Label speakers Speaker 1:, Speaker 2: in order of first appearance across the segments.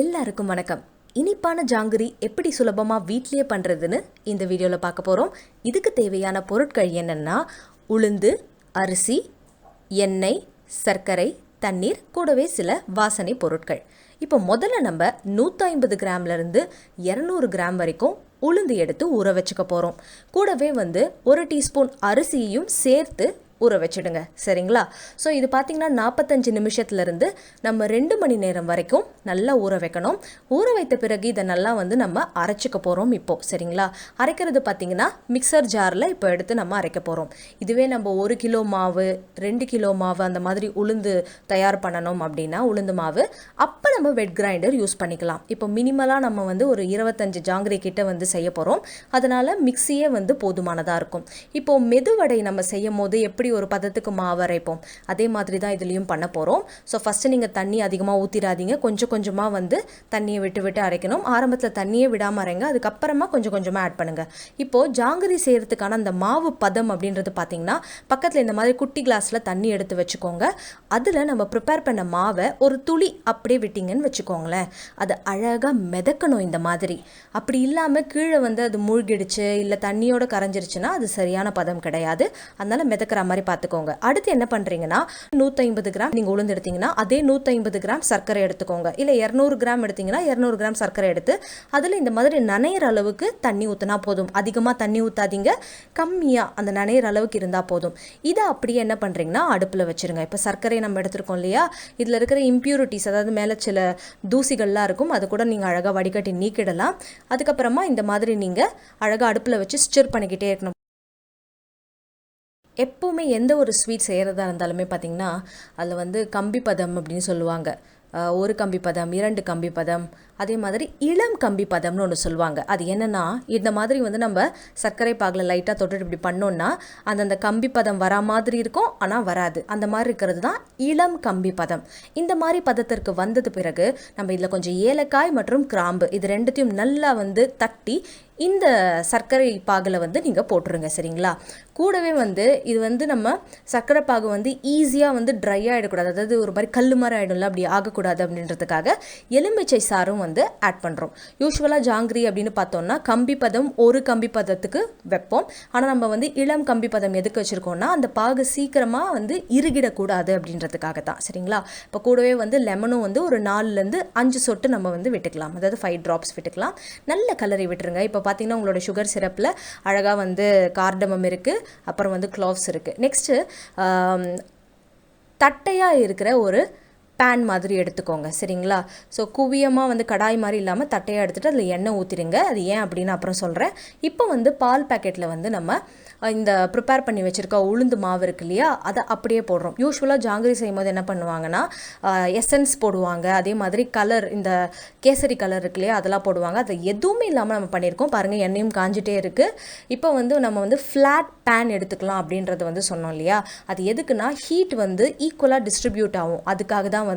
Speaker 1: எல்லாருக்கும் வணக்கம். இனிப்பான ஜாங்கிரி எப்படி சுலபமாக வீட்லேயே பண்ணுறதுன்னு இந்த வீடியோவில் பார்க்க போகிறோம். இதுக்கு தேவையான பொருட்கள் என்னென்னா உளுந்து, அரிசி, எண்ணெய், சர்க்கரை, தண்ணீர், கூடவே சில வாசனை பொருட்கள். இப்போ முதல்ல நம்ம 150 கிராம்லேருந்து 200 கிராம் வரைக்கும் உளுந்து எடுத்து ஊற வச்சுக்க போகிறோம். கூடவே 1 டீஸ்பூன் அரிசியையும் சேர்த்து ஊற வச்சுடுங்க, சரிங்களா? ஸோ இது பார்த்திங்கன்னா 45 நிமிஷத்துலேருந்து நம்ம 2 மணி நேரம் வரைக்கும் நல்லா ஊற வைக்கணும். ஊற வைத்த பிறகு இதை நல்லா நம்ம அரைச்சிக்க போகிறோம் இப்போது, சரிங்களா? அரைக்கிறது பார்த்திங்கன்னா மிக்சர் ஜாரில் இப்போ எடுத்து நம்ம அரைக்க போகிறோம். இதுவே நம்ம 1 கிலோ மாவு 2 கிலோ மாவு அந்த மாதிரி உளுந்து தயார் பண்ணணும் அப்படின்னா உளுந்து மாவு அப்போ நம்ம வெட் கிரைண்டர் யூஸ் பண்ணிக்கலாம். இப்போ மினிமலாக நம்ம ஒரு 25 ஜாங்கிரி கிட்ட செய்ய போகிறோம். அதனால் மிக்சியே போதுமானதாக இருக்கும். இப்போது மெதுவடை நம்ம செய்யும் போது எப்படி ஒரு பதத்துக்கு மாவு அரைப்போம், அதே மாதிரி தான் இதுலேயும் பண்ண போகிறோம். ஸோ ஃபஸ்ட்டு நீங்கள் தண்ணி அதிகமாக ஊற்றிடாதீங்க, கொஞ்சம் கொஞ்சமாக தண்ணியை விட்டு விட்டு அரைக்கணும். ஆரம்பத்தில் தண்ணியே விடாமல் அரைங்க, அதுக்கப்புறமா கொஞ்சம் கொஞ்சமாக ஆட் பண்ணுங்கள். இப்போது ஜாங்கிரி செய்கிறதுக்கான அந்த மாவு பதம் அப்படின்றது பார்த்திங்கன்னா பக்கத்தில் இந்த மாதிரி குட்டி கிளாஸில் தண்ணி எடுத்து வச்சுக்கோங்க. அதில் நம்ம ப்ரிப்பேர் பண்ண மாவை ஒரு துளி அப்படியே விட்டிங்கன்னு வச்சுக்கோங்களேன். அது அழகாக மிதக்கணும் இந்த மாதிரி. அப்படி இல்லாமல் கீழே அது மூழ்கிடுச்சு இல்லை தண்ணியோட கரைஞ்சிருச்சுன்னா அது சரியான பதம் கிடையாது. அதனால் மிதக்கிற மாதிரி பார்த்துக்கோங்க. அடுத்து என்ன பண்ணுறீங்கன்னா 150 கிராம் நீங்கள் உளுந்து எடுத்தீங்கன்னா அதே 150 கிராம் சர்க்கரை எடுத்துக்கோங்க. இல்லை 200 கிராம் எடுத்தீங்கன்னா 200 கிராம் சர்க்கரை எடுத்து அதில் இந்த மாதிரி நனையிற அளவுக்கு தண்ணி ஊற்றினா போதும். அதிகமாக தண்ணி ஊற்றாதீங்க, கம்மியாக அந்த நனையிற அளவுக்கு இருந்தால் போதும். இதை அப்படியே என்ன பண்ணுறீங்கன்னா அடுப்பில் வச்சுருங்க. இப்போ சர்க்கரையை நம்ம எடுத்துருக்கோம் இல்லையா, இதில் இருக்கிற இம்ப்யூரிட்டிஸ், அதாவது மேலே சில தூசிகள்லாம் இருக்கும், அதை கூட நீங்கள் அழகாக வடிகட்டி நீக்கிடலாம். அதுக்கப்புறமா இந்த மாதிரி நீங்கள் அழகாக அடுப்பில் வச்சு ஸ்டிர் பண்ணிக்கிட்டே இருக்கணும். எப்போவுமே எந்த ஒரு ஸ்வீட் செய்கிறதா இருந்தாலுமே பார்த்திங்கன்னா அதில் கம்பி பதம் அப்படின்னு சொல்லுவாங்க. 1 கம்பி பதம், 2 கம்பி பதம், அதே மாதிரி இளம் கம்பி பதம்னு ஒன்று சொல்லுவாங்க. அது என்னென்னா இந்த மாதிரி நம்ம சர்க்கரை பாகில் லைட்டாக தொட்டுட்டு இப்படி பண்ணோன்னா அந்த கம்பி பதம் வரா மாதிரி இருக்கும், ஆனால் வராது. அந்த மாதிரி இருக்கிறது தான் இளம் கம்பி பதம். இந்த மாதிரி பதத்திற்கு வந்தது பிறகு நம்ம இதில் கொஞ்சம் ஏலக்காய் மற்றும் கிராம்பு இது ரெண்டுத்தையும் நல்லா தட்டி இந்த சர்க்கரை பாகில் நீங்கள் போட்டுருங்க, சரிங்களா? கூடவே இது நம்ம சர்க்கரை பாகு ஈஸியாக ட்ரை ஆகிடக்கூடாது, அதாவது ஒரு மாதிரி கல் மாதிரி ஆகிடும்ல, அப்படி ஆகக்கூடாது அப்படின்றதுக்காக எலுமிச்சை சாரும் ஆட் பண்ணுறோம். யூஸ்வலாக ஜாங்கிரி அப்படின்னு பார்த்தோம்னா கம்பி பதம் 1 கம்பி பதத்துக்கு வைப்போம். ஆனால் நம்ம இளம் கம்பி பதம் எதுக்கு வச்சுருக்கோம்னா அந்த பாகு சீக்கிரமாக இறுகிடக்கூடாது அப்படின்றதுக்காக தான், சரிங்களா? இப்போ கூடவே லெமனும் ஒரு 4லேருந்து 5 சொட்டு நம்ம விட்டுக்கலாம், அதாவது 5 ட்ராப்ஸ் விட்டுக்கலாம். நல்ல கலரை விட்டுருங்க. இப்போ பார்த்தீங்கன்னா உங்களோட சுகர் சிரப்பில் அழகாக கார்டமம் இருக்குது, அப்புறம் க்ளோவ்ஸ் இருக்குது. நெக்ஸ்ட்டு தட்டையாக இருக்கிற ஒரு பேன் மாதிரி எடுத்துக்கோங்க, சரிங்களா? ஸோ குவியமாக கடாய் மாதிரி இல்லாமல் தட்டையாக எடுத்துகிட்டு அதில் எண்ணெய் ஊற்றிடுங்க. அது ஏன் அப்படின்னு அப்புறம் சொல்கிறேன். இப்போ பால் பேக்கெட்டில் நம்ம இந்த ப்ரிப்பேர் பண்ணி வச்சுருக்க உளுந்து மாவு இருக்கு இல்லையா, அதை அப்படியே போடுறோம். யூஸ்வலாக ஜாங்கிரி செய்யும் போது என்ன பண்ணுவாங்கன்னா எசன்ஸ் போடுவாங்க, அதே மாதிரி கலர் இந்த கேசரி கலர் இருக்கு இல்லையா அதெல்லாம் போடுவாங்க. அது எதுவுமே இல்லாமல் நம்ம பண்ணியிருக்கோம். பாருங்கள், எண்ணெயும் காஞ்சிட்டே இருக்குது. இப்போ நம்ம ஃப்ளாட் பேன் எடுத்துக்கலாம் அப்படின்றது சொன்னோம் இல்லையா. அது எதுக்குன்னா ஹீட் ஈக்குவலாக டிஸ்ட்ரிபியூட் ஆகும், அதுக்காக தான்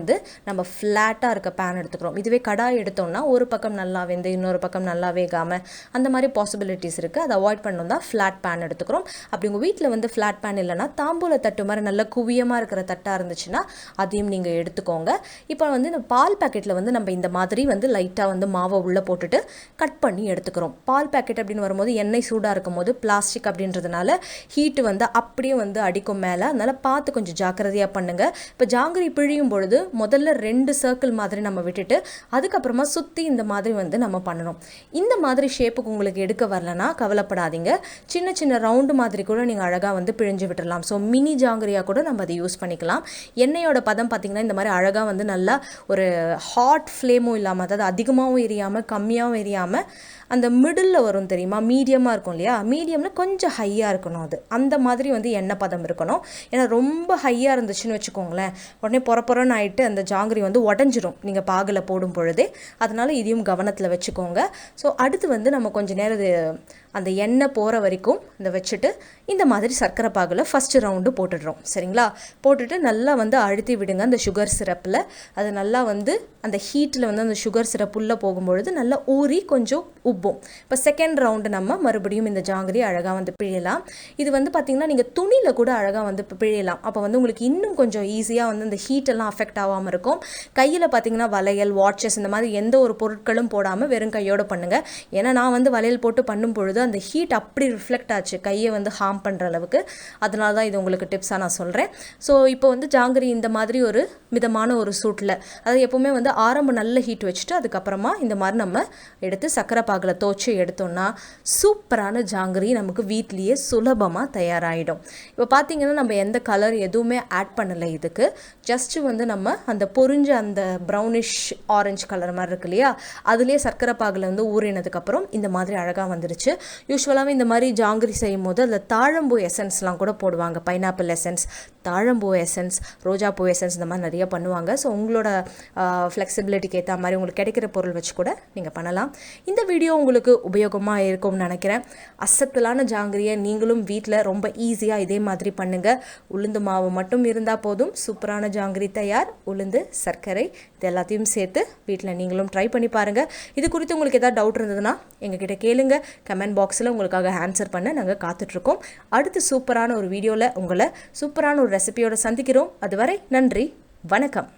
Speaker 1: நம்ம ஃப்ளாட்டாக இருக்க பேன் எடுத்துக்கிறோம். இதுவே கடாய் எடுத்தோம்னா ஒரு பக்கம் நல்லா வெந்து இன்னொரு பக்கம் நல்லா வேகாமல் அந்த மாதிரி பாசிபிலிட்டிஸ் இருக்குது. அதை அவாய்ட் பண்ணணும் தான் ஃப்ளாட் பேன் எடுத்துக்கிறோம். அப்படி உங்கள் வீட்டில் ஃப்ளாட் பேன் இல்லைனா தாம்பூல தட்டு மாதிரி நல்ல குவியமாக இருக்கிற தட்டாக இருந்துச்சுன்னா அதையும் நீங்கள் எடுத்துக்கோங்க. இப்போ இந்த பால் பேக்கெட்டில் நம்ம இந்த மாதிரி லைட்டாக மாவை உள்ளே போட்டுட்டு கட் பண்ணி எடுத்துக்கிறோம். பால் பேக்கெட் அப்படின்னு வரும்போது எண்ணெய் சூடாக இருக்கும் போது பிளாஸ்டிக் அப்படின்றதுனால ஹீட்டு அப்படியே அடிக்கும் மேலே, அதனால் பார்த்து கொஞ்சம் ஜாக்கிரதையாக பண்ணுங்கள். இப்போ ஜாங்கிரி பிழியும் பொழுது முதல்ல 2 சர்க்கிள் மாதிரி நம்ம விட்டுட்டு அதுக்கப்புறமா சுற்றி இந்த மாதிரி நம்ம பண்ணணும். இந்த மாதிரி ஷேப்புக்கு உங்களுக்கு எடுக்க வரலன்னா கவலைப்படாதீங்க, சின்ன சின்ன ரவுண்டு மாதிரி கூட நீங்கள் அழகாக பிழிஞ்சு விட்டுடலாம். ஸோ மினி ஜாங்கிரியாக கூட நம்ம அதை யூஸ் பண்ணிக்கலாம். எண்ணெயோட பதம் பார்த்திங்கன்னா இந்த மாதிரி அழகாக நல்லா ஒரு ஹாட் ஃப்ளேமும் இல்லாமல், அதாவது அதிகமாகவும் எரியாமல் கம்மியாகவும் எரியாமல் அந்த மிடில் வரும் தெரியுமா, மீடியமாக இருக்கும் இல்லையா, மீடியமில் கொஞ்சம் ஹையாக இருக்கணும். அது அந்த மாதிரி எண்ணெய் பதம் இருக்கணும். ஏன்னா ரொம்ப ஹையாக இருந்துச்சுன்னு வச்சுக்கோங்களேன், உடனே பொறப்பொறன்னு ஆகிட்டு அந்த ஜாங்கிரி உடஞ்சிரும் நீங்கள் பாகில் போடும் பொழுதே. அதனால் இதையும் கவனத்தில் வச்சுக்கோங்க. ஸோ அடுத்து நம்ம கொஞ்சம் நேரம் அந்த எண்ணெய் போகிற வரைக்கும் இந்த வச்சுட்டு இந்த மாதிரி சர்க்கரை பாகில் ஃபஸ்ட்டு ரவுண்டு போட்டுடுறோம். சரிங்களா? போட்டுட்டு நல்லா வந்து அழுத்தி விடுங்க அந்த சுகர் சிரப்பில். அது நல்லா வந்து அந்த ஹீட்டில் வந்து அந்த சுகர் சிரப் உள்ளே போகும்பொழுது நல்லா ஊறி கொஞ்சம் உப்பும். இப்போ செகண்ட் ரவுண்டு நம்ம மறுபடியும் இந்த ஜாங்கிரி அழகாக வந்து பிழியலாம். இது வந்து பார்த்திங்கன்னா நீங்கள் துணியில் கூட அழகாக வந்து பிழியலாம். அப்போ வந்து உங்களுக்கு இன்னும் கொஞ்சம் ஈஸியாக வந்து இந்த ஹீட்டெல்லாம் அஃபெக்ட் ஆகாமல் இருக்கும். கையில் பார்த்திங்கன்னா வளையல், வாட்சஸ் இந்த மாதிரி எந்த ஒரு பொருட்களும் போடாமல் வெறும் கையோடு பண்ணுங்கள். ஏன்னா நான் வந்து வளையல் போட்டு பண்ணும் பொழுது அந்த ஹீட் அப்படி ரிஃப்ளெக்ட் ஆச்சு, கையை வந்து ஹார்ம் பண்ணுற அளவுக்கு. அதனால தான் இது உங்களுக்கு டிப்ஸாக நான் சொல்கிறேன். ஸோ இப்போ வந்து ஜாங்கிரி இந்த மாதிரி ஒரு மிதமான ஒரு சூட்டில், அது எப்போவுமே வந்து ஆரம்ப நல்ல ஹீட் வச்சுட்டு அதுக்கப்புறமா இந்த மாதிரி நம்ம எடுத்து சர்க்கரை பாகில் தோச்சு எடுத்தோம்னா சூப்பரான ஜாங்கிரி நமக்கு வீட்லேயே சுலபமாக தயாராகிடும். இப்போ பார்த்திங்கன்னா நம்ம எந்த கலர் எதுவுமே ஆட் பண்ணலை இதுக்கு. ஜஸ்ட்டு வந்து நம்ம அந்த பொரிஞ்ச அந்த ப்ரௌனிஷ் ஆரஞ்சு கலர் மாதிரி இருக்கு இல்லையா, அதுலேயே சர்க்கரை பாகில் வந்து ஊறினதுக்கப்புறம் இந்த மாதிரி அழகாக வந்துருச்சு. யூஸ்வலாகவே இந்த மாதிரி ஜாங்கிரி செய்யும் போது அதில் தாழம்பூ எசன்ஸ்லாம் கூட போடுவாங்க. பைனாப்பிள் எசன்ஸ், தாழம்பூ எசன்ஸ், ரோஜாப்பூ எசன்ஸ் இந்த மாதிரி நிறைய பண்ணுவாங்க. ஸோ உங்களோட ஃப்ளெக்சிபிலிட்டிக்கு ஏற்ற மாதிரி உங்களுக்கு கிடைக்கிற பொருள் வச்சு கூட நீங்கள் பண்ணலாம். இந்த வீடியோ உங்களுக்கு உபயோகமாக இருக்கும்னு நினைக்கிறேன். அசத்தலான ஜாங்கிரியை நீங்களும் வீட்டில் ரொம்ப ஈஸியாக இதே மாதிரி பண்ணுங்கள். உளுந்து மாவு மட்டும் இருந்தால் போதும், சூப்பரான ஜாங்கிரி தயார். உளுந்து, சர்க்கரை இது எல்லாத்தையும் சேர்த்து வீட்டில் நீங்களும் ட்ரை பண்ணி பாருங்கள். இது குறித்து உங்களுக்கு ஏதாவது டவுட் இருந்ததுன்னா எங்ககிட்ட கேளுங்க. கமெண்ட் பாக்ஸில் உங்களுக்காக ஆன்சர் பண்ண நாங்கள் காத்துட்ருக்கோம். அடுத்து சூப்பரான ஒரு வீடியோவில் உங்களை சூப்பரான ஒரு ரெசிபியோடு சந்திக்கிறோம். அதுவரை நன்றி, வணக்கம்.